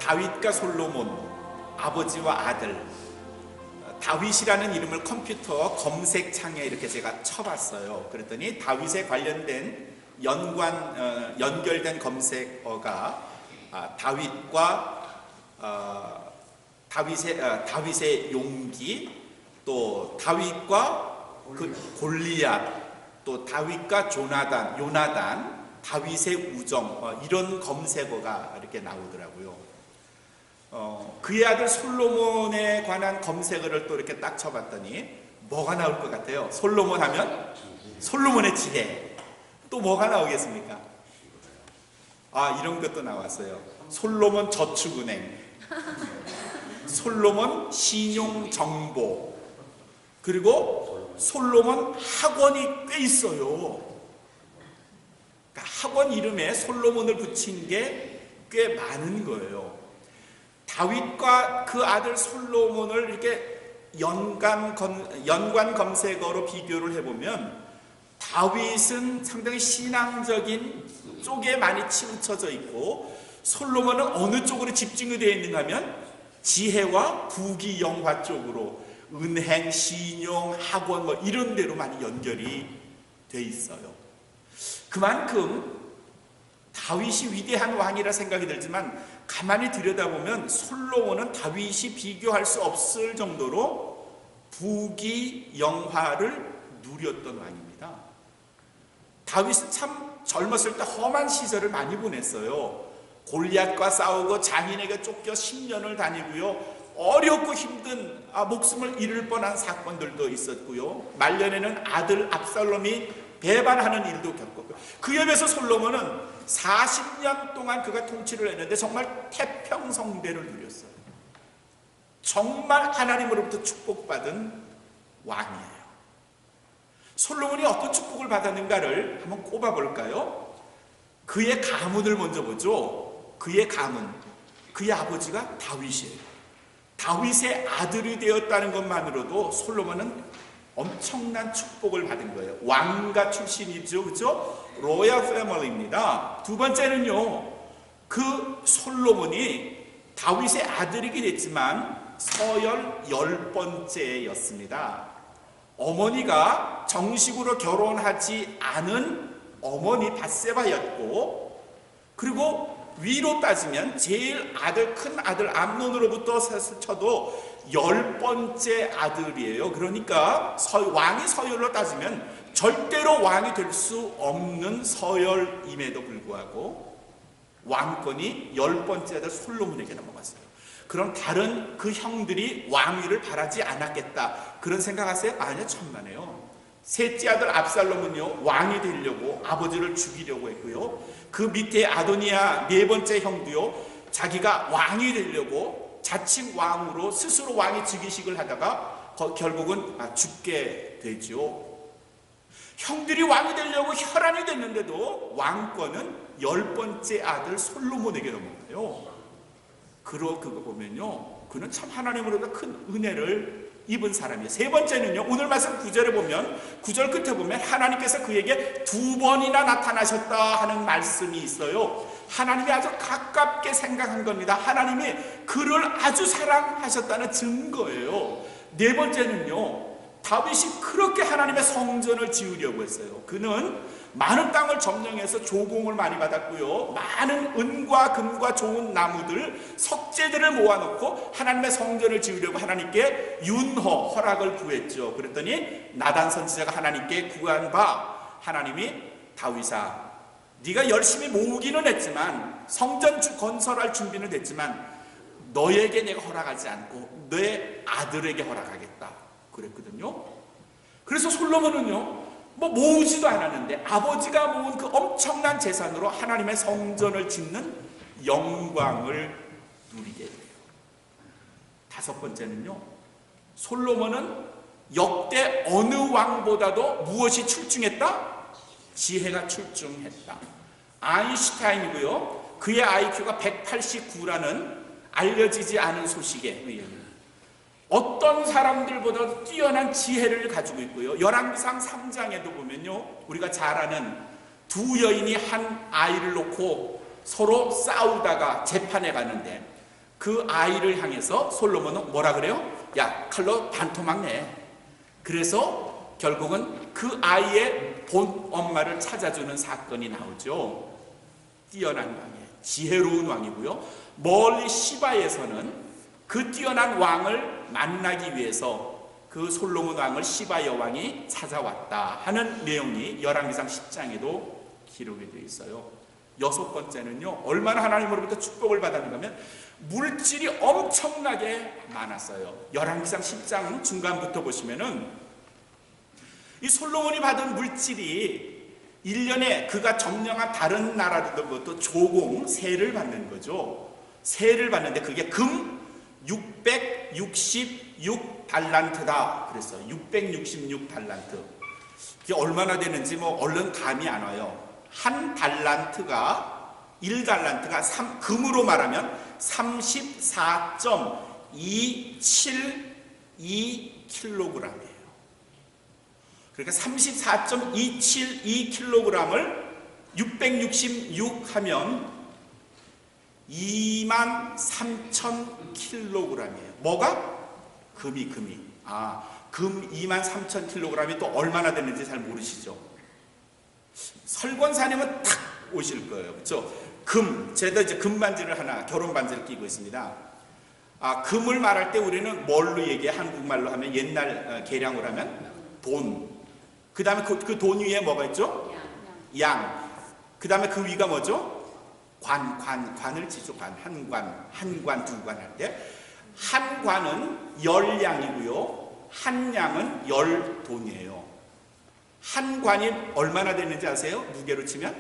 다윗과 솔로몬, 아버지와 아들. 다윗이라는 이름을 컴퓨터 검색창에 이렇게 제가 쳐봤어요. 그랬더니 다윗에 관련된 연결된 검색어가 다윗의 용기, 또 다윗과 그 골리앗, 또 다윗과 요나단, 다윗의 우정, 이런 검색어가 이렇게 나오더라고요. 그의 아들 솔로몬에 관한 검색어를 또 이렇게 딱 쳐봤더니 뭐가 나올 것 같아요? 솔로몬 하면 솔로몬의 지혜. 또 뭐가 나오겠습니까? 이런 것도 나왔어요. 솔로몬 저축은행, 솔로몬 신용정보, 그리고 솔로몬 학원이 꽤 있어요. 그러니까 학원 이름에 솔로몬을 붙인 게 꽤 많은 거예요. 다윗과 그 아들 솔로몬을 이렇게 연관 검색어로 비교를 해보면 다윗은 상당히 신앙적인 쪽에 많이 치우쳐져 있고, 솔로몬은 어느 쪽으로 집중이 되어 있는가 하면 지혜와 부귀영화 쪽으로, 은행, 신용, 학원 이런 데로 많이 연결이 돼 있어요. 그만큼 다윗이 위대한 왕이라 생각이 들지만 가만히 들여다보면 솔로몬은 다윗이 비교할 수 없을 정도로 부귀영화를 누렸던 왕입니다. 다윗은 참 젊었을 때 험한 시절을 많이 보냈어요. 골리앗과 싸우고 장인에게 쫓겨 10년을 다니고요. 어렵고 힘든 목숨을 잃을 뻔한 사건들도 있었고요. 말년에는 아들 압살롬이 배반하는 일도 겪었고요. 그에 비해서 솔로몬은 40년 동안 그가 통치를 했는데 정말 태평성대를 누렸어요. 정말 하나님으로부터 축복받은 왕이에요. 솔로몬이 어떤 축복을 받았는가를 한번 꼽아볼까요? 그의 가문을 먼저 보죠. 그의 가문, 그의 아버지가 다윗이에요. 다윗의 아들이 되었다는 것만으로도 솔로몬은 엄청난 축복을 받은 거예요. 왕가 출신이죠, 그렇죠? 로얄 패밀리입니다. 두 번째는요, 그 솔로몬이 다윗의 아들이긴 했지만 서열 10번째였습니다. 어머니가 정식으로 결혼하지 않은 어머니 밧세바였고, 그리고 위로 따지면 제일 큰 아들 암논으로부터 쳐도 10번째 아들이에요. 그러니까 왕이 서열로 따지면 절대로 왕이 될 수 없는 서열임에도 불구하고 왕권이 10번째 아들 솔로몬에게 넘어갔어요. 그럼 다른 그 형들이 왕위를 바라지 않았겠다, 그런 생각하세요? 아니요, 천만에요. 셋째 아들 압살롬은요, 왕이 되려고 아버지를 죽이려고 했고요. 그 밑에 아도니아 네 번째 형도요, 자기가 왕이 되려고 자칭 왕으로 스스로 왕의 즉위식을 하다가 결국은 죽게 되죠. 형들이 왕이 되려고 혈안이 됐는데도 왕권은 10번째 아들 솔로몬에게 넘어가요. 그거 보면요, 그는 참 하나님으로부터 큰 은혜를 입은 사람이에요. 세 번째는요, 오늘 말씀 9절에 보면, 9절 끝에 보면 하나님께서 그에게 2번이나 나타나셨다 하는 말씀이 있어요. 하나님이 아주 가깝게 생각한 겁니다. 하나님이 그를 아주 사랑하셨다는 증거예요. 네 번째는요, 다윗이 그렇게 하나님의 성전을 지으려고 했어요. 그는 많은 땅을 점령해서 조공을 많이 받았고요, 많은 은과 금과 좋은 나무들, 석재들을 모아놓고 하나님의 성전을 지으려고 하나님께 허락을 구했죠. 그랬더니 나단 선지자가 하나님께 구한 바, 하나님이 다윗아, 네가 열심히 모으기는 했지만, 성전 건설할 준비는 됐지만 너에게 내가 허락하지 않고 내 아들에게 허락하겠다 그랬거든요. 그래서 솔로몬은요, 모으지도 않았는데 아버지가 모은 그 엄청난 재산으로 하나님의 성전을 짓는 영광을 누리게 돼요. 다섯 번째는요, 솔로몬은 역대 어느 왕보다도 무엇이 출중했다? 지혜가 출중했다. 아인슈타인이고요, 그의 IQ가 189라는 알려지지 않은 소식에 의하면 어떤 사람들보다도 뛰어난 지혜를 가지고 있고요. 열왕기상 3장에도 보면요, 우리가 잘 아는 두 여인이 한 아이를 놓고 서로 싸우다가 재판에 가는데 그 아이를 향해서 솔로몬은 뭐라 그래요? 야, 칼로 반토막 내. 그래서 결국은 그 아이의 본 엄마를 찾아주는 사건이 나오죠. 뛰어난 왕이에요. 지혜로운 왕이고요. 멀리 시바에서는 그 뛰어난 왕을 만나기 위해서 그 솔로몬 왕을 시바 여왕이 찾아왔다 하는 내용이 열왕기상 10장에도 기록이 되어 있어요. 여섯 번째는요, 얼마나 하나님으로부터 축복을 받았는가 하면 물질이 엄청나게 많았어요. 열왕기상 10장 중간부터 보시면은 이 솔로몬이 받은 물질이 1년에 그가 점령한 다른 나라들로부터 조공, 세를 받는 거죠. 세를 받는데 그게 금 666달란트다 그랬어요. 666달란트. 이게 얼마나 되는지 뭐 얼른 감이 안 와요. 한 달란트가 1달란트가 금으로 말하면 34.272kg이에요. 그러니까 34.272kg을 666 하면 23,000kg이에요. 뭐가? 금이. 금 23,000kg이 또 얼마나 되는지 잘 모르시죠? 설권사님은 탁 오실 거예요. 그렇죠? 금, 제가 이제 금반지를 하나, 결혼반지를 끼고 있습니다. 금을 말할 때 우리는 뭘로 얘기해? 한국말로 하면 옛날 계량으로 하면 돈. 그 다음에 그 돈 위에 뭐가 있죠? 양. 그 다음에 그 위가 뭐죠? 관을 지죠. 한 관, 두 관 할 때. 한 관은 10양이고요. 한 양은 10돈이에요. 한 관이 얼마나 되는지 아세요? 무게로 치면?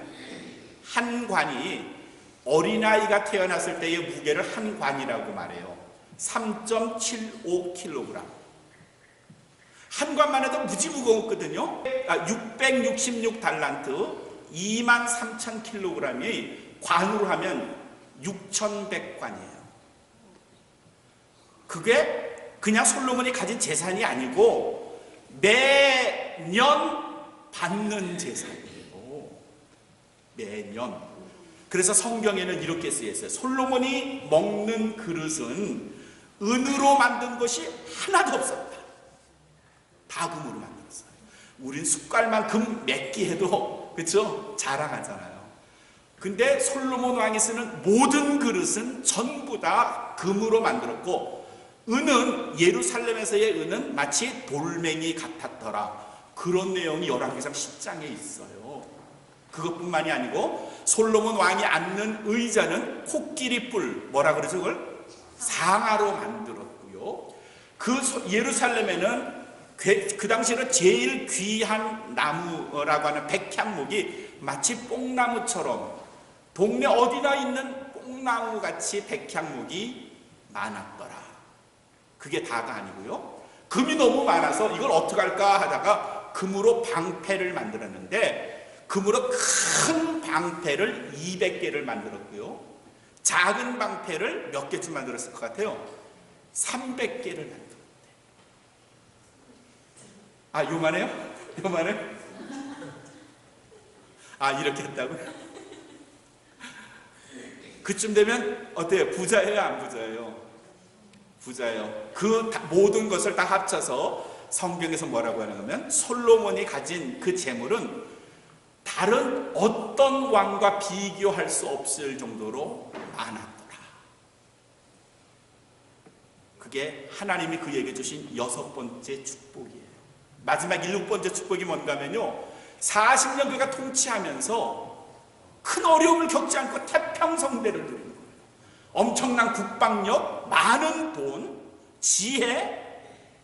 한 관이 어린아이가 태어났을 때의 무게를 한 관이라고 말해요. 3.75kg. 한 관만 해도 무지 무거웠거든요. 666달란트 23,000kg이 관으로 하면 6,100관이에요. 그게 그냥 솔로몬이 가진 재산이 아니고 매년 받는 재산이에요. 매년. 그래서 성경에는 이렇게 쓰여 있어요. 솔로몬이 먹는 그릇은 은으로 만든 것이 하나도 없었다. 다 금으로 만들었어요. 우린 숟갈만큼 몇 개 해도 그렇죠? 자랑하잖아요. 근데 솔로몬 왕이 쓰는 모든 그릇은 전부 다 금으로 만들었고, 은은 예루살렘에서의 은은 마치 돌멩이 같았더라. 그런 내용이 열왕기상 10장에 있어요. 그것뿐만이 아니고 솔로몬 왕이 앉는 의자는 코끼리 뿔, 뭐라 그러죠 그걸? 상아로 만들었고요. 그 예루살렘에는 그 당시에는 제일 귀한 나무라고 하는 백향목이 마치 뽕나무처럼 동네 어디나 있는 뽕나무같이 백향목이 많았더라. 그게 다가 아니고요. 금이 너무 많아서 이걸 어떡할까 하다가 금으로 방패를 만들었는데, 금으로 큰 방패를 200개를 만들었고요. 작은 방패를 몇 개쯤 만들었을 것 같아요? 300개를 만들었대. 요만해요? 요만해? 이렇게 했다고요? 그쯤 되면 어때요? 부자예요? 안 부자예요? 부자예요. 그 모든 것을 다 합쳐서 성경에서 뭐라고 하냐면 솔로몬이 가진 그 재물은 다른 어떤 왕과 비교할 수 없을 정도로 많았더라. 그게 하나님이 그에게 주신 6번째 축복이에요. 마지막 7번째 축복이 뭔가 하면요, 40년 그가 통치하면서 큰 어려움을 겪지 않고 태평성대를 누리는 거예요. 엄청난 국방력, 많은 돈, 지혜,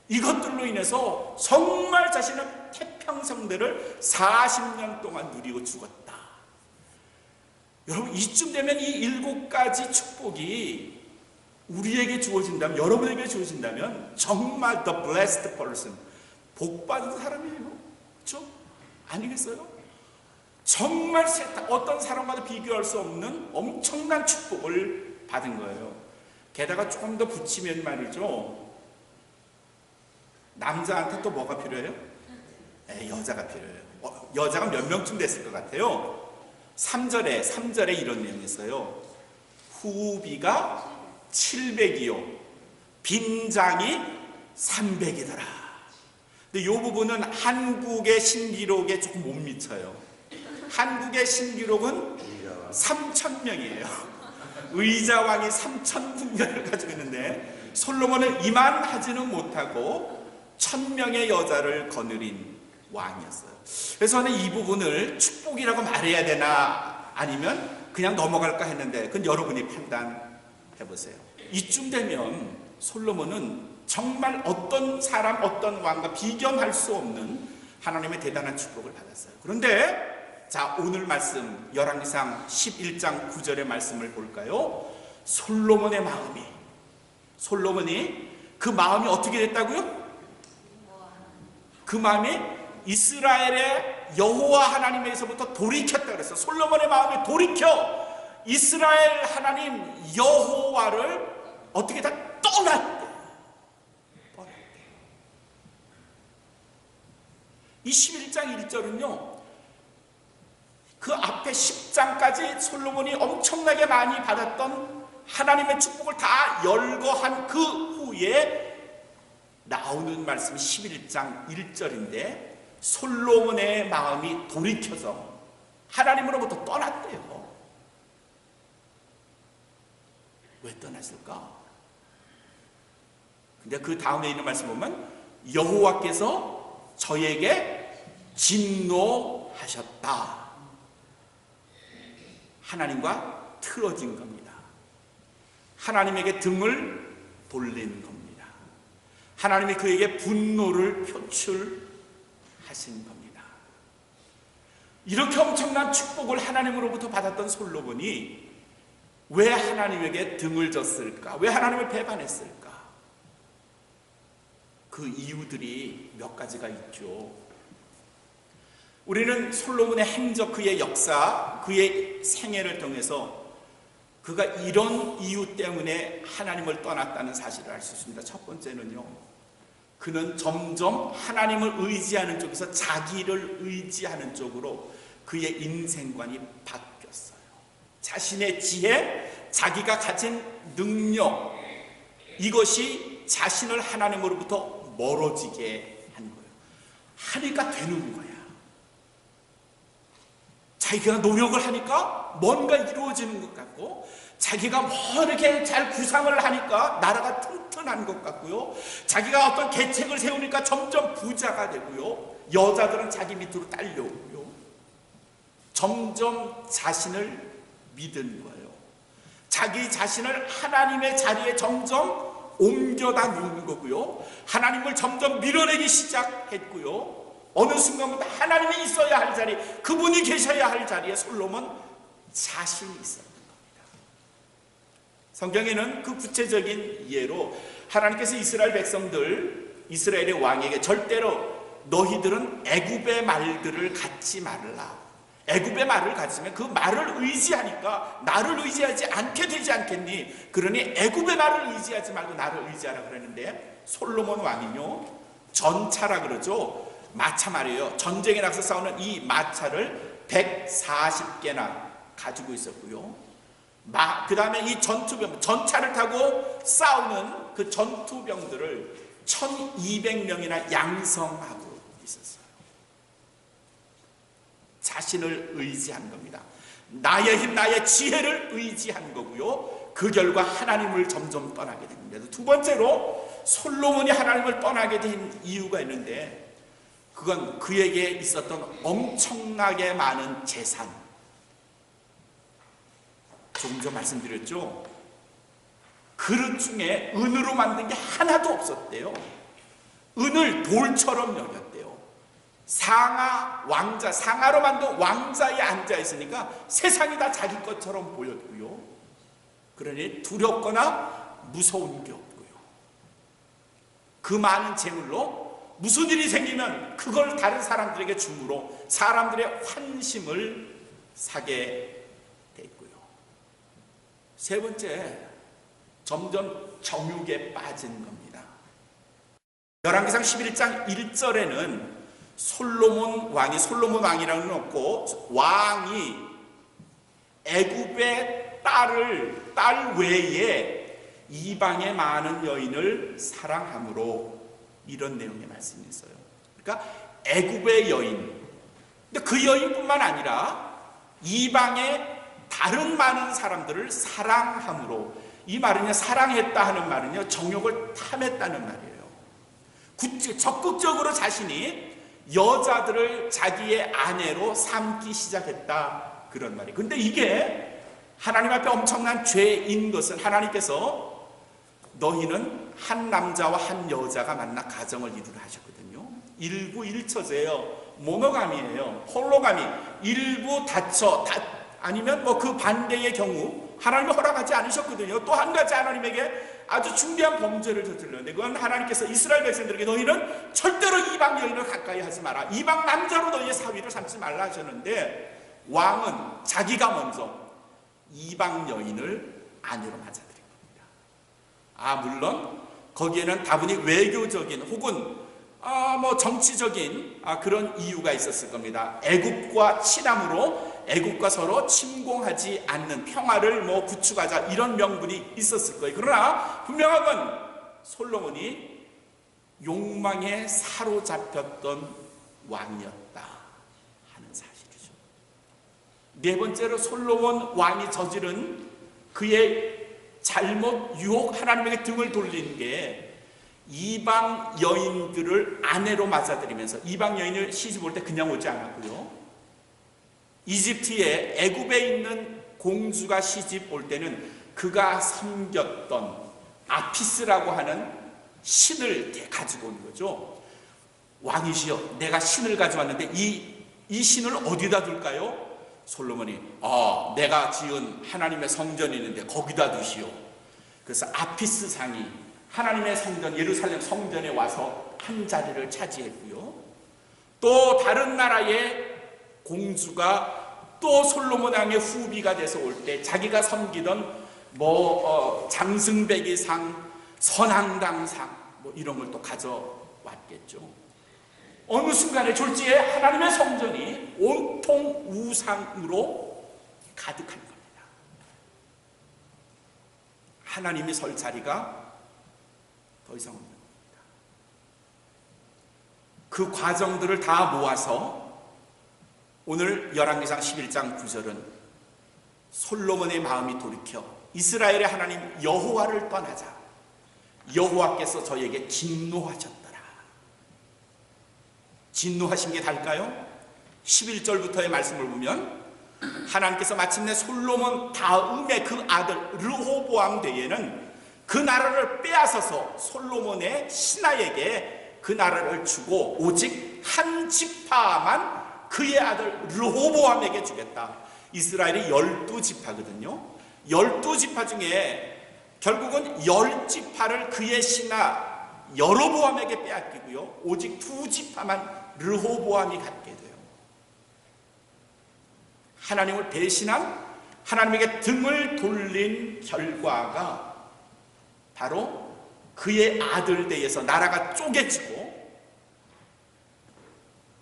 이것들로 인해서 정말 자신은 태평성대를 40년 동안 누리고 죽었다. 여러분, 이쯤 되면 이 7가지 축복이 우리에게 주어진다면, 여러분에게 주어진다면 정말 the blessed person, 복받은 사람이에요. 그렇죠? 아니겠어요? 정말 어떤 사람과도 비교할 수 없는 엄청난 축복을 받은 거예요. 게다가 조금 더 붙이면 말이죠, 남자한테 또 뭐가 필요해요? 여자가 필요해요. 여자가 몇 명쯤 됐을 것 같아요? 3절에 이런 내용이 있어요. 후비가 700이요 빈장이 300이더라. 근데 이 부분은 한국의 신기록에 조금 못 미쳐요. 한국의 신기록은 3,000명이에요. 의자왕이 3,000궁녀를 가지고 있는데 솔로몬은 이만하지는 못하고 1,000명의 여자를 거느린 왕이었어요. 그래서 저는 이 부분을 축복이라고 말해야 되나 아니면 그냥 넘어갈까 했는데 그건 여러분이 판단해 보세요. 이쯤 되면 솔로몬은 정말 어떤 사람, 어떤 왕과 비견할 수 없는 하나님의 대단한 축복을 받았어요. 그런데 자, 오늘 말씀 열왕기상 11장 9절의 말씀을 볼까요? 솔로몬의 마음이, 솔로몬이 그 마음이 어떻게 됐다고요? 그 마음이 이스라엘의 여호와 하나님에서부터 돌이켰다 그랬어요. 솔로몬의 마음이 돌이켜 이스라엘 하나님 여호와를 어떻게 다 떠났대. 이 11장 1절은요 그 앞에 10장까지 솔로몬이 엄청나게 많이 받았던 하나님의 축복을 다 열거한 그 후에 나오는 말씀이 11장 1절인데 솔로몬의 마음이 돌이켜서 하나님으로부터 떠났대요. 왜 떠났을까? 근데 그 다음에 있는 말씀 보면 여호와께서 저에게 진노하셨다. 하나님과 틀어진 겁니다. 하나님에게 등을 돌린 겁니다. 하나님이 그에게 분노를 표출하신 겁니다. 이렇게 엄청난 축복을 하나님으로부터 받았던 솔로몬이 왜 하나님에게 등을 졌을까? 왜 하나님을 배반했을까? 그 이유들이 몇 가지가 있죠. 우리는 솔로몬의 행적, 그의 역사, 그의 생애를 통해서 그가 이런 이유 때문에 하나님을 떠났다는 사실을 알 수 있습니다. 첫 번째는요, 그는 점점 하나님을 의지하는 쪽에서 자기를 의지하는 쪽으로 그의 인생관이 바뀌었어요. 자신의 지혜, 자기가 가진 능력, 이것이 자신을 하나님으로부터 멀어지게 한 거예요. 하니까 되는 거야. 자기가 노력을 하니까 뭔가 이루어지는 것 같고, 자기가 뭐 이렇게 잘 구상을 하니까 나라가 튼튼한 것 같고요, 자기가 어떤 계책을 세우니까 점점 부자가 되고요, 여자들은 자기 밑으로 딸려오고요, 점점 자신을 믿은 거예요. 자기 자신을 하나님의 자리에 점점 옮겨다 놓는 거고요, 하나님을 점점 밀어내기 시작했고요, 어느 순간부터 하나님이 있어야 할 자리, 그분이 계셔야 할 자리에 솔로몬 자신이 있었던 겁니다. 성경에는 그 구체적인 예로 하나님께서 이스라엘 백성들, 이스라엘의 왕에게 절대로 너희들은 애굽의 말들을 갖지 말라, 애굽의 말을 가지면 그 말을 의지하니까 나를 의지하지 않게 되지 않겠니? 그러니 애굽의 말을 의지하지 말고 나를 의지하라 그랬는데, 솔로몬 왕이요, 전차라 그러죠, 마차 말이에요. 전쟁에 나서 싸우는 이 마차를 140개나 가지고 있었고요, 그 다음에 이 전투병, 전차를 타고 싸우는 그 전투병들을 1200명이나 양성하고 있었어요. 자신을 의지한 겁니다. 나의 힘, 나의 지혜를 의지한 거고요, 그 결과 하나님을 점점 떠나게 됩니다. 두 번째로 솔로몬이 하나님을 떠나게 된 이유가 있는데, 그건 그에게 있었던 엄청나게 많은 재산. 조금 전 말씀드렸죠, 그릇 중에 은으로 만든 게 하나도 없었대요. 은을 돌처럼 여겼대요. 상하, 왕자, 상하로 만든 왕자에 앉아 있으니까 세상이 다 자기 것처럼 보였고요, 그러니 두렵거나 무서운 게 없고요, 그 많은 재물로 무슨 일이 생기면 그걸 다른 사람들에게 줌으로 사람들의 환심을 사게 됐고요. 세 번째, 점점 정욕에 빠진 겁니다. 열왕기상 11장 1절에는 솔로몬 왕이라는 건 없고, 왕이 애굽의 딸 외에 이방의 많은 여인을 사랑함으로, 이런 내용의 말씀이 있어요. 그러니까 애굽의 여인, 근데 그 여인뿐만 아니라 이방의 다른 많은 사람들을 사랑함으로, 이 말은요, 사랑했다 하는 말은요, 정욕을 탐했다는 말이에요. 적극적으로 자신이 여자들을 자기의 아내로 삼기 시작했다, 그런 말이에요. 근데 이게 하나님 앞에 엄청난 죄인 것은, 하나님께서 너희는 한 남자와 한 여자가 만나 가정을 이루라 하셨거든요. 일부 일처제예요. 모노감이에요. 홀로감이. 일부 다처, 아니면 뭐 그 반대의 경우 하나님이 허락하지 않으셨거든요. 또 한 가지 하나님에게 아주 중대한 범죄를 저질렀는데, 그건 하나님께서 이스라엘 백성들에게 너희는 절대로 이방 여인을 가까이 하지 마라, 이방 남자로 너희의 사위를 삼지 말라 하셨는데, 왕은 자기가 먼저 이방 여인을 아내로 맞아들인 겁니다. 물론 거기에는 다분히 외교적인 혹은 뭐 정치적인 그런 이유가 있었을 겁니다. 애굽과 친함으로 애굽과 서로 침공하지 않는 평화를 뭐 구축하자, 이런 명분이 있었을 거예요. 그러나 분명한 건 솔로몬이 욕망에 사로잡혔던 왕이었다 하는 사실이죠. 네 번째로 솔로몬 왕이 저지른 그의 잘못, 유혹, 하나님에게 등을 돌린 게 이방 여인들을 아내로 맞아들이면서, 이방 여인을 시집 올 때 그냥 오지 않았고요, 이집트에 애굽에 있는 공주가 시집 올 때는 그가 섬겼던 아피스라고 하는 신을 가지고 온 거죠. 왕이시여, 내가 신을 가져왔는데 이 신을 어디다 둘까요? 솔로몬이 내가 지은 하나님의 성전이 있는데 거기다 두시오. 그래서 아피스 상이 하나님의 성전, 예루살렘 성전에 와서 한 자리를 차지했고요, 또 다른 나라의 공주가 또 솔로몬 왕의 후비가 돼서 올 때 자기가 섬기던 장승배기상, 선항당상 이런 걸 또 가져왔겠죠. 어느 순간에 졸지에 하나님의 성전이 온통 우상으로 가득한 겁니다. 하나님이 설 자리가 더 이상 없는 겁니다. 그 과정들을 다 모아서 오늘 열왕기상 11장 9절은 솔로몬의 마음이 돌이켜 이스라엘의 하나님 여호와를 떠나자, 여호와께서 저에게 진노하셨더라. 진노하신 게 달까요? 11절부터의 말씀을 보면 하나님께서 마침내 솔로몬 다음에 그 아들 르호보암 때에는 그 나라를 빼앗아서 솔로몬의 신하에게 그 나라를 주고 오직 한 지파만 그의 아들 르호보암에게 주겠다. 이스라엘이 12지파거든요. 12지파 중에 결국은 10지파를 그의 신하 여로보암에게 빼앗기고요, 오직 2지파만 르호보암이 갖게 돼요. 하나님을 배신한, 하나님에게 등을 돌린 결과가 바로 그의 아들 대에서 나라가 쪼개지고,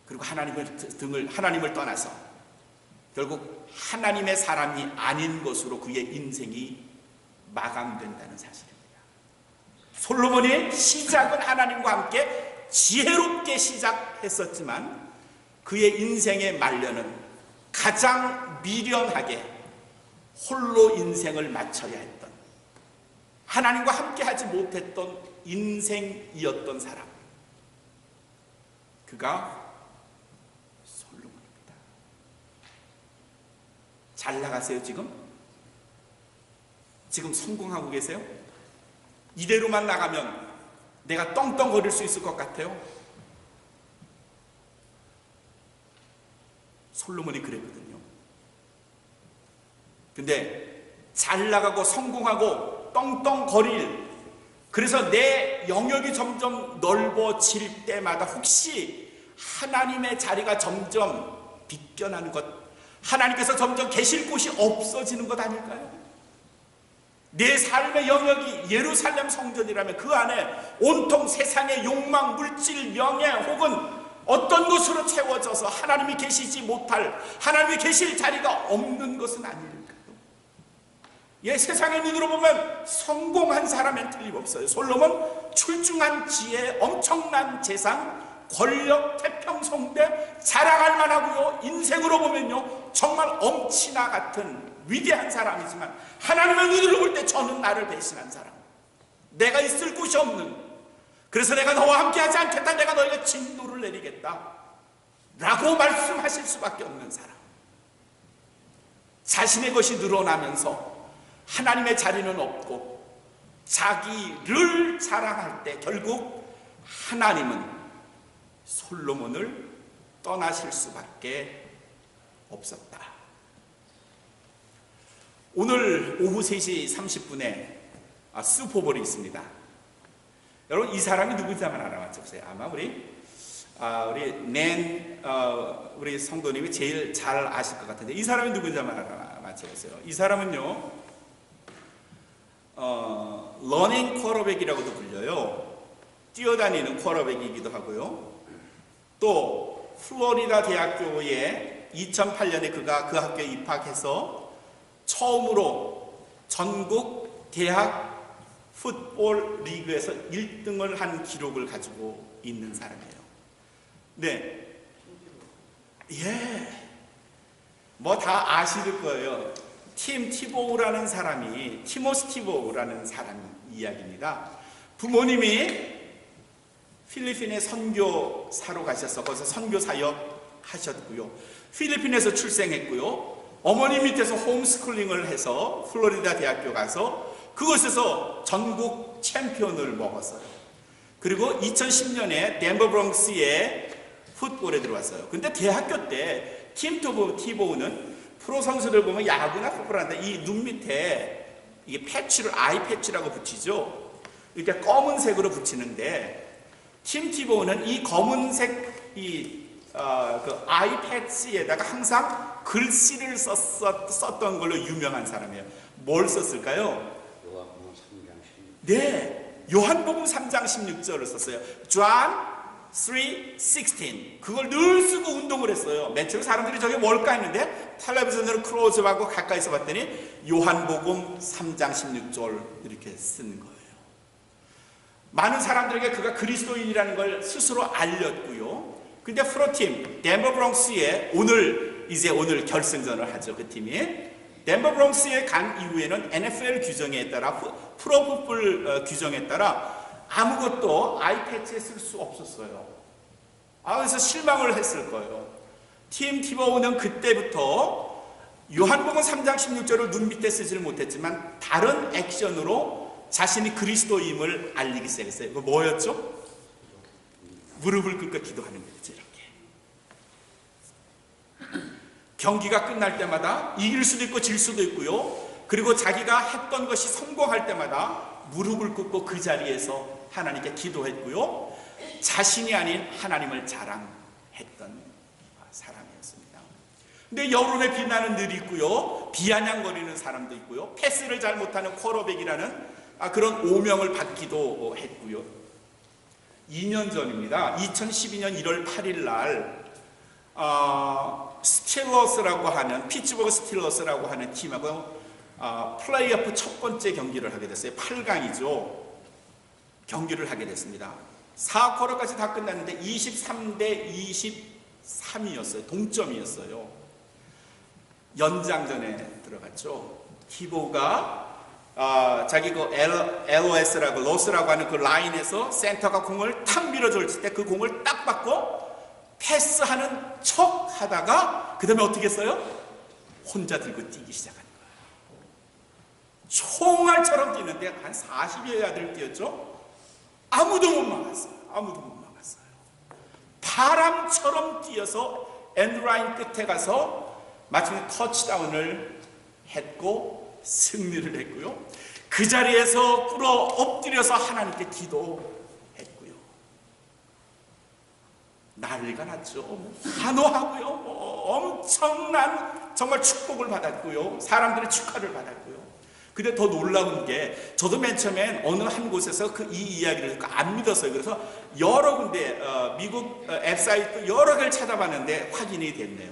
그리고 하나님을 떠나서 결국 하나님의 사람이 아닌 것으로 그의 인생이 마감된다는 사실입니다. 솔로몬의 시작은 하나님과 함께 지혜롭게 시작했었지만 그의 인생의 말년은 가장 미련하게 홀로 인생을 마쳐야 했던, 하나님과 함께 하지 못했던 인생이었던 사람, 그가 잘 나가세요? 지금 성공하고 계세요? 이대로만 나가면 내가 떵떵거릴 수 있을 것 같아요? 솔로몬이 그랬거든요. 근데 잘 나가고 성공하고 떵떵거릴, 그래서 내 영역이 점점 넓어질 때마다 혹시 하나님의 자리가 점점 비껴나는 것, 하나님께서 점점 계실 곳이 없어지는 것 아닐까요? 내 삶의 영역이 예루살렘 성전이라면 그 안에 온통 세상의 욕망, 물질, 명예 혹은 어떤 것으로 채워져서 하나님이 계시지 못할, 하나님이 계실 자리가 없는 것은 아닐까요? 예, 세상의 눈으로 보면 성공한 사람엔 틀림없어요. 솔로몬 출중한 지혜, 엄청난 재산, 권력, 태평성대 자랑할 만하고요. 인생으로 보면요 정말 엄친아 같은 위대한 사람이지만 하나님의 눈으로 볼 때 저는 나를 배신한 사람, 내가 있을 곳이 없는, 그래서 내가 너와 함께 하지 않겠다, 내가 너에게 진노를 내리겠다 라고 말씀하실 수밖에 없는 사람, 자신의 것이 늘어나면서 하나님의 자리는 없고 자기를 자랑할 때 결국 하나님은 솔로몬을 떠나실 수밖에 없었다. 오늘 오후 3시 30분에 슈퍼볼이 있습니다. 여러분 이 사람이 누군지 한번 알아맞혀보세요. 아마 우리 우리 성도님이 제일 잘 아실 것 같은데 이 사람이 누군지 한번 알아맞혀보세요. 이 사람은요 러닝 쿼터백이라고도 불려요. 뛰어다니는 쿼터백이기도 하고요. 또 플로리다 대학교에 2008년에 그가 그 학교에 입학해서 처음으로 전국 대학 풋볼 리그에서 1등을 한 기록을 가지고 있는 사람이에요. 네, 예, 뭐 다 아실 거예요. 팀 티보우라는 사람이, 티모시 티보우라는 사람 이야기입니다. 부모님이 필리핀에 선교사로 가셔서 거기서 선교 사역 하셨고요. 필리핀에서 출생했고요. 어머니 밑에서 홈스쿨링을 해서 플로리다 대학교 가서 그곳에서 전국 챔피언을 먹었어요. 그리고 2010년에 덴버 브롱스의 풋볼에 들어왔어요. 근데 대학교 때 팀 티보우는 프로 선수들 보면 야구나 풋볼 하는데 이 눈 밑에 이게 패치를 아이 패치라고 붙이죠. 이렇게 검은색으로 붙이는데 팀 티보우는 이 검은색 그 아이 패치에다가 항상 글씨를 썼던 걸로 유명한 사람이에요. 뭘 썼을까요? 요한복음 3장 16절. 네, 요한복음 3장 16절을 썼어요. John 3:16. 그걸 늘 쓰고 운동을 했어요. 맨 처음에 사람들이 저게 뭘까 했는데 텔레비전으로 클로즈업하고 가까이서 봤더니 요한복음 3장 16절 이렇게 쓴 거예요. 많은 사람들에게 그가 그리스도인이라는 걸 스스로 알렸고요. 근데 프로팀 덴버 브롱스에 오늘 결승전을 하죠. 그 팀이 덴버 브롱스에 간 이후에는 NFL 규정에 따라 프로풋볼 규정에 따라 아무것도 아이패드에 쓸 수 없었어요. 그래서 실망을 했을 거예요. 팀 티보우는 그때부터 요한복음 3장 16절을 눈 밑에 쓰지를 못했지만 다른 액션으로 자신이 그리스도임을 알리기 시작했어요. 그 뭐였죠? 무릎을 꿇고 기도하는 거죠. 이렇게 경기가 끝날 때마다 이길 수도 있고 질 수도 있고요. 그리고 자기가 했던 것이 성공할 때마다 무릎을 꿇고 그 자리에서 하나님께 기도했고요. 자신이 아닌 하나님을 자랑했던 사람이었습니다. 근데 여론의 비난은 늘 있고요. 비아냥거리는 사람도 있고요. 패스를 잘 못하는 쿼터백이라는 그런 오명을 받기도 했고요. 2년 전입니다. 2012년 1월 8일 날 스틸러스라고 하는 피츠버그 스틸러스라고 하는 팀하고 플레이오프 첫 번째 경기를 하게 됐어요. 8강이죠. 경기를 하게 됐습니다. 4쿼터까지 다 끝났는데 23대 23이었어요. 동점이었어요. 연장전에 들어갔죠. 티보우가 자기 그 LOS라고 로스라고 하는 그 라인에서 센터가 공을 탁 밀어줬을 때 그 공을 딱 받고 패스하는 척 하다가 그 다음에 어떻게 했어요? 혼자 들고 뛰기 시작한 거예요. 총알처럼 뛰는데 한 40여 야드를 뛰었죠. 아무도 못 막았어요. 아무도 못 막았어요. 바람처럼 뛰어서 엔드라인 끝에 가서 마침내 터치다운을 했고 승리를 했고요. 그 자리에서 꿇어 엎드려서 하나님께 기도했고요. 난리가 났죠. 환호하고요. 엄청난 정말 축복을 받았고요. 사람들의 축하를 받았고요. 근데 더 놀라운 게 저도 맨 처음엔 어느 한 곳에서 이 이야기를 듣고 안 믿었어요. 그래서 여러 군데 미국 웹사이트 여러 개를 찾아봤는데 확인이 됐네요.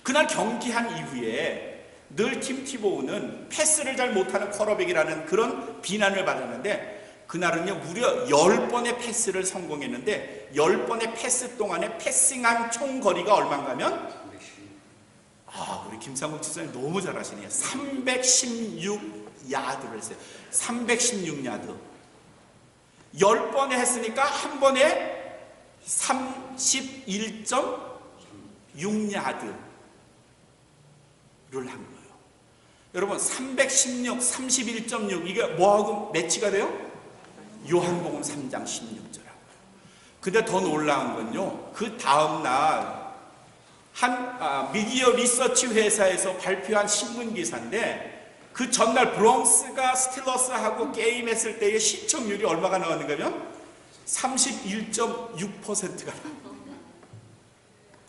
그날 경기한 이후에 늘 팀 티보우는 패스를 잘 못하는 쿼터백이라는 그런 비난을 받았는데 그날은요 무려 10번의 패스를 성공했는데 10번의 패스 동안에 패싱한 총 거리가 얼마인가면 우리 김상국 지사님 너무 잘하시네요. 316야드를 했어요. 316야드 10번에 했으니까 한 번에 31.6야드를 한 거예요. 여러분 316, 31.6 이게 뭐하고 매치가 돼요? 요한복음 3장 16절하고요. 근데 더 놀라운 건요, 그 다음날 한 미디어 리서치 회사에서 발표한 신문 기사인데 그 전날 브롱스가 스틸러스하고 게임했을 때의 시청률이 얼마가 나왔는가 하면 31.6%가 나와요.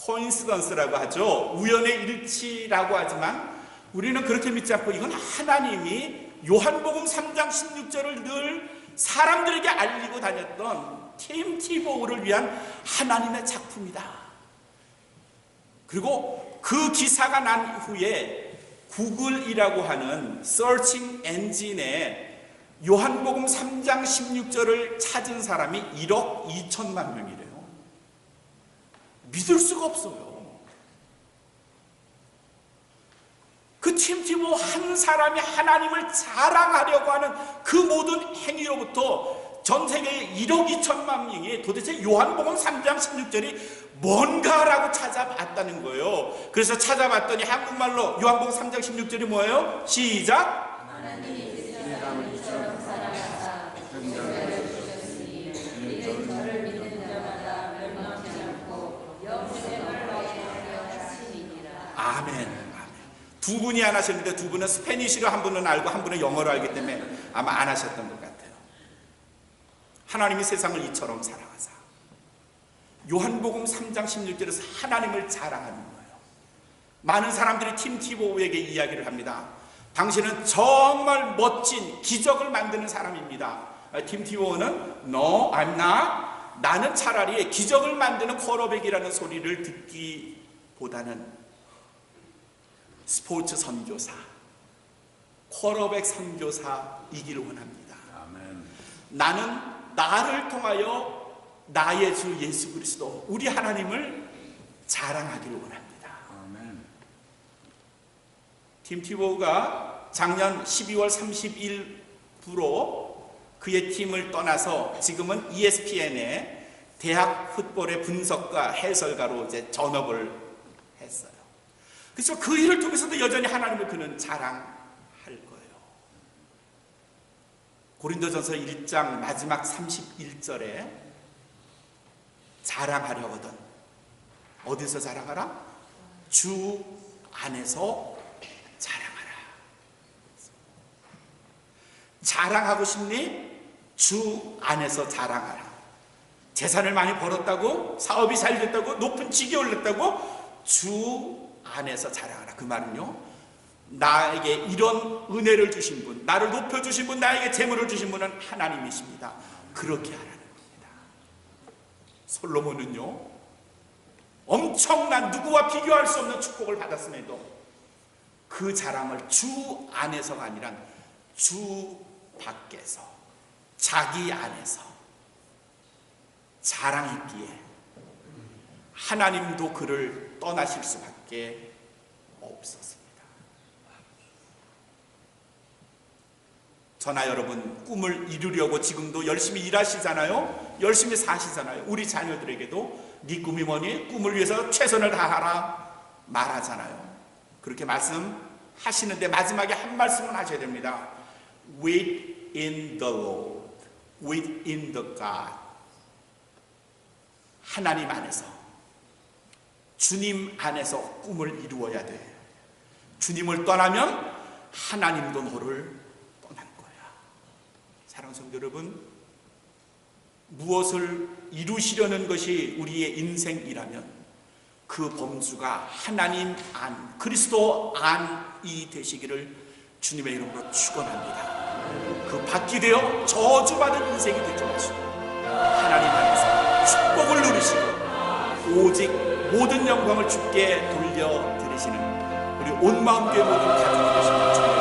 코인시던스라고 하죠. 우연의 일치라고 하지만 우리는 그렇게 믿지 않고 이건 하나님이 요한복음 3장 16절을 늘 사람들에게 알리고 다녔던 팀 티보우를 위한 하나님의 작품이다. 그리고 그 기사가 난 후에 구글이라고 하는 서칭 엔진에 요한복음 3장 16절을 찾은 사람이 1억 2천만 명이래요. 믿을 수가 없어요. 그 팀 티보우 한 사람이 하나님을 자랑하려고 하는 그 모든 행위로부터 전 세계의 1억 2천만 명이 도대체 요한복음 3장 16절이 뭔가라고 찾아봤다는 거예요. 그래서 찾아봤더니 한국말로 요한복음 3장 16절이 뭐예요? 시작! 하나님이 세상을 이처럼 사랑하사 성자를 주셨으니 이는 저를 믿는 자마다 멸망치 않고 영생을 얻게 하시니라. 아멘. 두 분이 안 하셨는데 두 분은 스페니쉬로 한 분은 알고 한 분은 영어로 알기 때문에 아마 안 하셨던 것 같아요. 하나님이 세상을 이처럼 사랑하사. 요한복음 3장 16절에서 하나님을 자랑하는 거예요. 많은 사람들이 팀 티보우에게 이야기를 합니다. 당신은 정말 멋진 기적을 만드는 사람입니다. 팀 티보우는 No, I'm not. 나는 차라리 기적을 만드는 쿼터백이라는 소리를 듣기보다는 스포츠 선교사, 쿼터백 선교사이기를 원합니다. 아멘. 나는 나를 통하여 나의 주 예수 그리스도 우리 하나님을 자랑하기를 원합니다. 아멘. 팀 티보우가 작년 12월 30일부로 그의 팀을 떠나서 지금은 ESPN의 대학 풋볼의 분석가 해설가로 이제 전업을 했어요. 그래서 그 일을 통해서도 여전히 하나님을 그는 자랑할 거예요. 고린도전서 1장 마지막 31절에 자랑하려거든 어디서 자랑하라? 주 안에서 자랑하라. 자랑하고 싶니? 주 안에서 자랑하라. 재산을 많이 벌었다고? 사업이 잘 됐다고? 높은 직에 올랐다고? 주 안에서 자랑하라. 그 말은요, 나에게 이런 은혜를 주신 분, 나를 높여주신 분, 나에게 재물을 주신 분은 하나님이십니다. 그렇게 하라는 겁니다. 솔로몬은요, 엄청난 누구와 비교할 수 없는 축복을 받았음에도 그 자랑을 주 안에서가 아니라 주 밖에서, 자기 안에서 자랑했기에 하나님도 그를 떠나실 수밖에 없었습니다. 저나 여러분, 꿈을 이루려고 지금도 열심히 일하시잖아요. 열심히 사시잖아요. 우리 자녀들에게도 네 꿈이 뭐니? 꿈을 위해서 최선을 다하라 말하잖아요. 그렇게 말씀하시는데 마지막에 한 말씀은 하셔야 됩니다. Within the Lord, within the God. 하나님 안에서, 주님 안에서 꿈을 이루어야 돼. 주님을 떠나면 하나님도 너를 떠날 거야. 사랑하는 성도 여러분, 무엇을 이루시려는 것이 우리의 인생이라면 그 범주가 하나님 안, 그리스도 안이 되시기를 주님의 이름으로 축원합니다. 그 밖이 되어 저주받은 인생이 되지 마시고 하나님 안에서 축복을 누리시고 오직 모든 영광을 주께 돌려드리시는 우리 온 마음 교회 모든 가족이 되시길